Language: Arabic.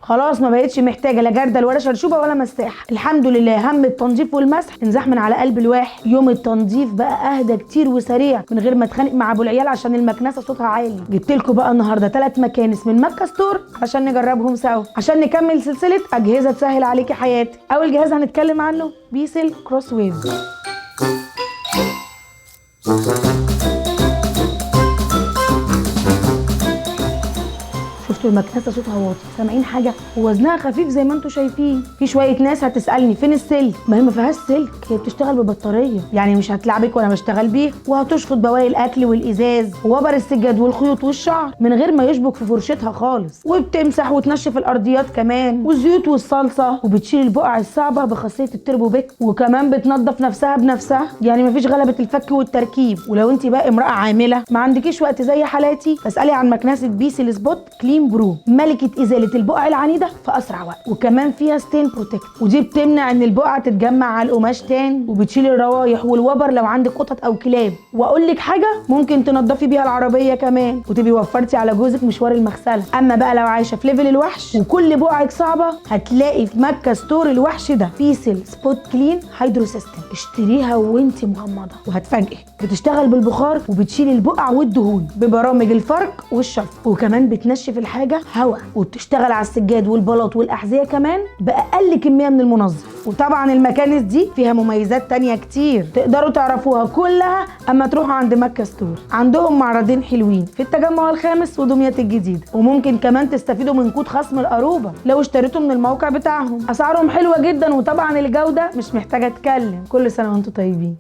خلاص ما بقتش محتاجه لا جردل ولا شرشوبه ولا مساحه. الحمد لله هم التنظيف والمسح انزاح من على قلب الواحد. يوم التنظيف بقى اهدى كتير وسريع من غير ما اتخانق مع ابو العيال عشان المكنسه صوتها عالي. جبت لكم بقى النهارده 3 مكانس من مكة ستور عشان نجربهم سوا، عشان نكمل سلسله اجهزه تسهل عليكي حياتك. اول جهاز هنتكلم عنه بيسل كروس ويف. شفتوا المكنسه صوتها واطي، سامعين حاجه؟ ووزنها خفيف زي ما انتم شايفين. في شويه ناس هتسالني فين السلك؟ ما هي ما فيهاش سلك، هي بتشتغل ببطاريه، يعني مش هتلعبك وانا بشتغل بيه، وهتشفط بواقي الاكل والازاز ووبر السجاد والخيوط والشعر من غير ما يشبك في فرشتها خالص، وبتمسح وتنشف الارضيات كمان والزيوت والصلصه، وبتشيل البقع الصعبه بخاصيه التربو بيك، وكمان بتنظف نفسها بنفسها، يعني مفيش غلبه الفك والتركيب. ولو انت بقى امراه عامله ما عندكيش وقت زي حالاتي، فاسالي عن مكنسه بيسل سبوت كلين برو، ملكه ازاله البقع العنيده في اسرع وقت. وكمان فيها ستين بروتكت، ودي بتمنع ان البقع تتجمع على القماش تاني، وبتشيل الروايح والوبر لو عندك قطط او كلاب. واقول لك حاجه، ممكن تنضفي بيها العربيه كمان وتبقي وفرتي على جوزك مشوار المغسله. اما بقى لو عايشه في ليفل الوحش وكل بقعك صعبه، هتلاقي في مكة ستور الوحش ده بيسل سبوت كلين هيدرو سيستم. اشتريها وانت مغمضه وهتفاجئك. بتشتغل بالبخار وبتشيل البقع والدهون ببرامج الفرك والشفط، وكمان بتنشف الحاجه هواء، وبتشتغل على السجاد والبلاط والاحذيه كمان باقل كميه من المنظف. وطبعا المكانس دي فيها مميزات تانية كتير تقدروا تعرفوها كلها اما تروحوا عند مكة ستور. عندهم معرضين حلوين في التجمع الخامس ودمياط الجديده، وممكن كمان تستفيدوا من كود خصم القروبه لو اشتريتوا من الموقع بتاعهم. اسعارهم حلوه جدا، وطبعا الجوده مش محتاجه اتكلم. كل سنه وانتم طيبين.